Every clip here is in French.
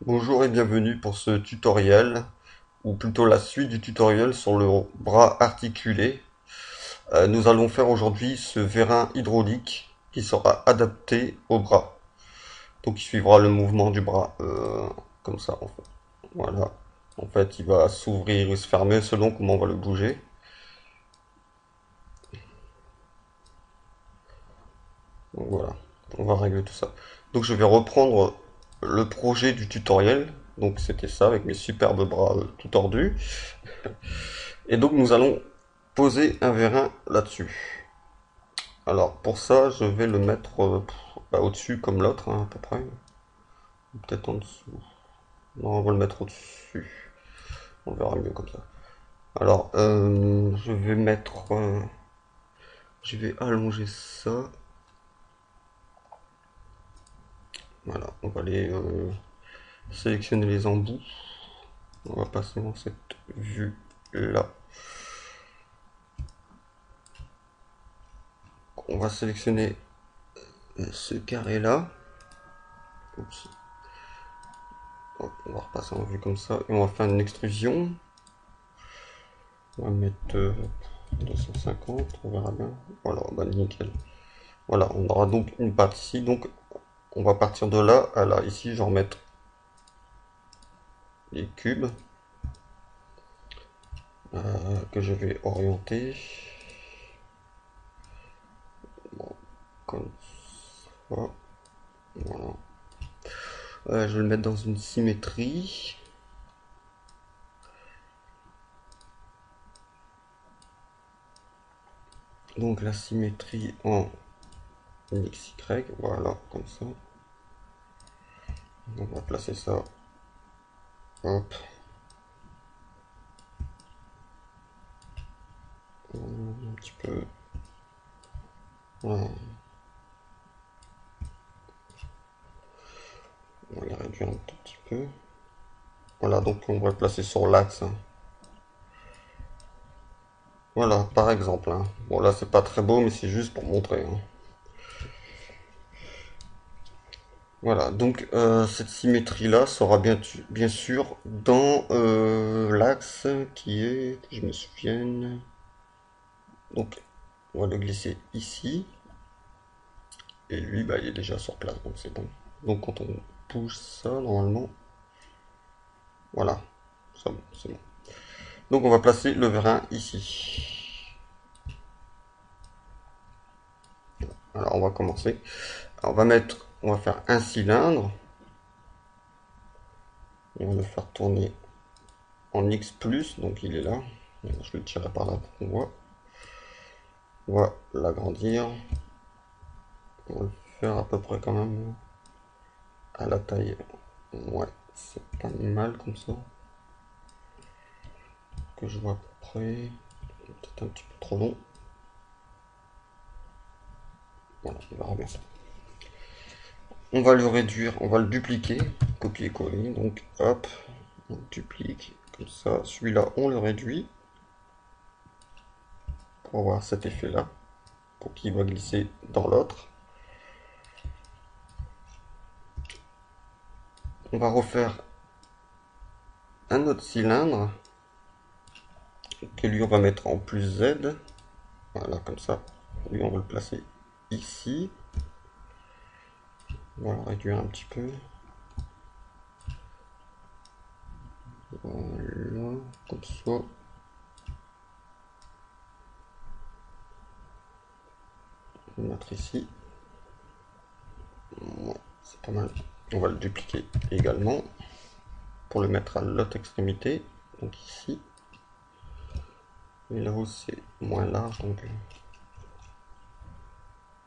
Bonjour et bienvenue pour ce tutoriel, ou plutôt la suite du tutoriel sur le bras articulé. Nous allons faire aujourd'hui ce vérin hydraulique qui sera adapté au bras. Donc il suivra le mouvement du bras, comme ça en fait. Voilà. En fait, il va s'ouvrir et se fermer selon comment on va le bouger. Donc voilà, on va régler tout ça. Donc je vais reprendre le projet du tutoriel. Donc c'était ça avec mes superbes bras tout tordus. Et donc nous allons poser un vérin là-dessus. Alors pour ça, je vais le mettre au-dessus comme l'autre, hein, à peu près. Peut-être en dessous. Non, on va le mettre au-dessus. On verra mieux comme ça. Alors, je vais allonger ça. Voilà, on va aller sélectionner les embouts. On va passer dans cette vue-là. On va sélectionner ce carré-là. Oups. Hop, on va repasser en vue comme ça. Et on va faire une extrusion. On va mettre 250, on verra bien. Voilà, bah nickel. Voilà, on aura donc une patte ici. Donc on va partir de là à là. Ici, je vais remettre les cubes que je vais orienter. Bon, comme ça. Voilà. Je vais le mettre dans une symétrie. Donc la symétrie en XY, voilà, comme ça. On va placer ça. Hop. Un petit peu. Voilà. On va les réduire un tout petit peu. Voilà, donc on va le placer sur l'axe, hein. Voilà, par exemple, hein. Bon, là, c'est pas très beau, mais c'est juste pour montrer, hein. Voilà, donc cette symétrie-là sera bien sûr dans l'axe qui est, que je me souvienne. Donc, on va le glisser ici. Et lui, bah, il est déjà sur place, donc c'est bon. Donc, quand on bouge ça, normalement, voilà, ça, c'est bon. Donc, on va placer le vérin ici. Alors, on va commencer. Alors, on va faire un cylindre. Et on va le faire tourner en X+, donc il est là. Je vais le tirer par là pour qu'on voit. On va l'agrandir. On va le faire à peu près quand même à la taille. Ouais, c'est pas mal comme ça. Que je vois à peu près. Peut-être un petit peu trop long. Voilà, on verra bien ça. On va le réduire, on va le dupliquer, copier-coller, donc hop, on duplique comme ça. Celui-là, on le réduit pour avoir cet effet-là, pour qu'il va glisser dans l'autre. On va refaire un autre cylindre que lui on va mettre en plus Z. Voilà, comme ça. Lui, on va le placer ici. On va le réduire un petit peu. Voilà, comme ça. On va le mettre ici. Ouais, c'est pas mal. On va le dupliquer également pour le mettre à l'autre extrémité. Donc ici. Et là-haut, c'est moins large, donc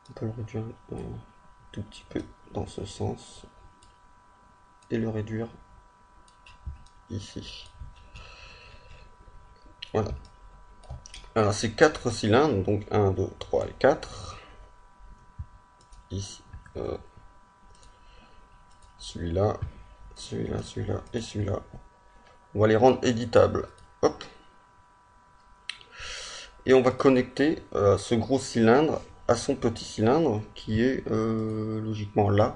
on peut le réduire un tout petit peu dans ce sens et le réduire ici. Voilà. Alors c'est 4 cylindres, donc 1, 2, 3 et 4. Ici, celui-là, celui-là, celui-là et celui-là. On va les rendre éditables. Hop. Et on va connecter ce gros cylindre à son petit cylindre qui est logiquement là.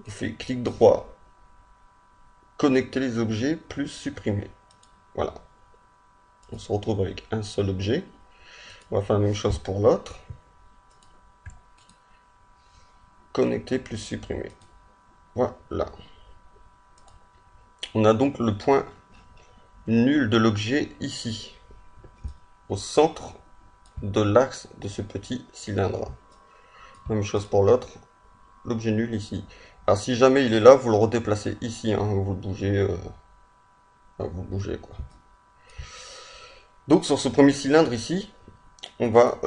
On fait clic droit, connecter les objets plus supprimer. Voilà. On se retrouve avec un seul objet. On va faire la même chose pour l'autre. Connecter plus supprimer. Voilà. On a donc le point nul de l'objet ici, au centre de l'axe de ce petit cylindre. Même chose pour l'autre, l'objet nul ici. Alors si jamais il est là, vous le redéplacez ici, hein, vous le bougez quoi. Donc sur ce premier cylindre ici, on va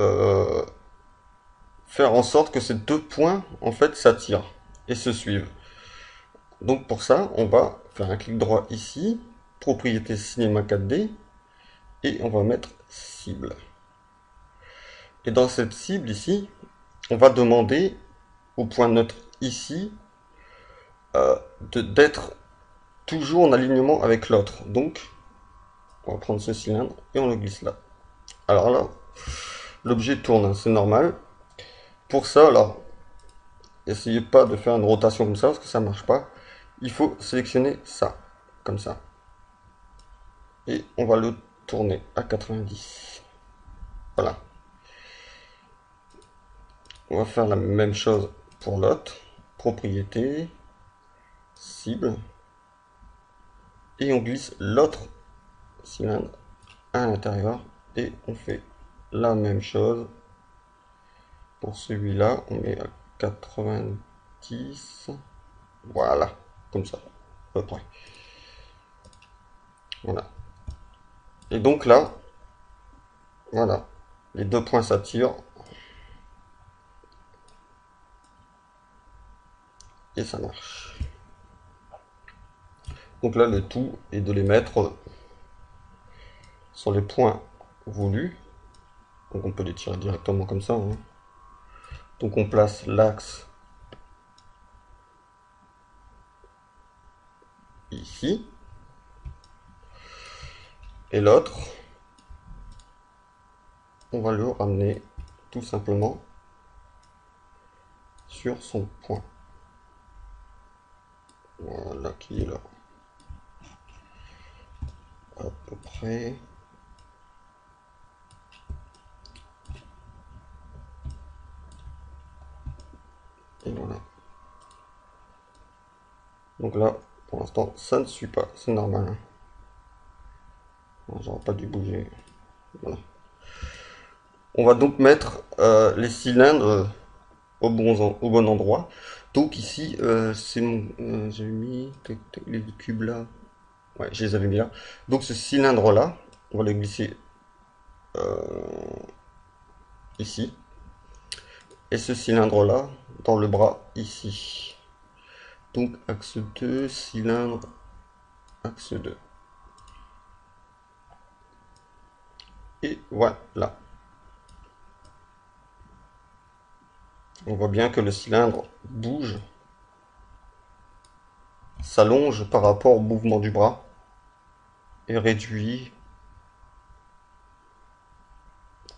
faire en sorte que ces deux points en fait s'attirent et se suivent. Donc pour ça, on va faire un clic droit ici, propriété cinéma 4D, et on va mettre cible. Et dans cette cible ici, on va demander au point neutre ici d'être toujours en alignement avec l'autre. Donc, on va prendre ce cylindre et on le glisse là. Alors là, l'objet tourne, hein, c'est normal. Pour ça, alors, essayez pas de faire une rotation comme ça parce que ça marche pas. Il faut sélectionner ça, comme ça. Et on va le tourner à 90. Voilà. On va faire la même chose pour l'autre. Propriété, cible. Et on glisse l'autre cylindre à l'intérieur. Et on fait la même chose pour celui-là. On met à 90. Voilà. Comme ça. À peu près. Voilà. Et donc là, voilà. Les deux points s'attirent. Et ça marche. Donc là, le tout est de les mettre sur les points voulus. Donc on peut les tirer directement comme ça, hein. Donc on place l'axe ici. Et l'autre, on va le ramener tout simplement sur son point. Voilà, qui est là. À peu près. Et voilà. Donc là, pour l'instant, ça ne suit pas. C'est normal. J'aurais pas dû bouger. Voilà. On va donc mettre les cylindres au bon endroit. Donc ici, c'est mon... j'ai mis les cubes là. Ouais, je les avais mis là. Donc ce cylindre là, on va le glisser ici. Et ce cylindre là, dans le bras ici. Donc axe 2, cylindre, axe 2. Et voilà. On voit bien que le cylindre bouge, s'allonge par rapport au mouvement du bras et réduit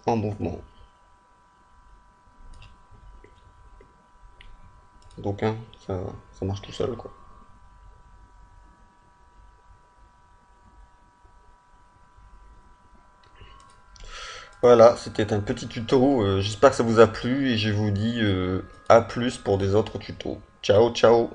en mouvement. Donc hein, ça marche tout seul quoi. Voilà, c'était un petit tuto, j'espère que ça vous a plu et je vous dis à plus pour des autres tutos. Ciao ciao.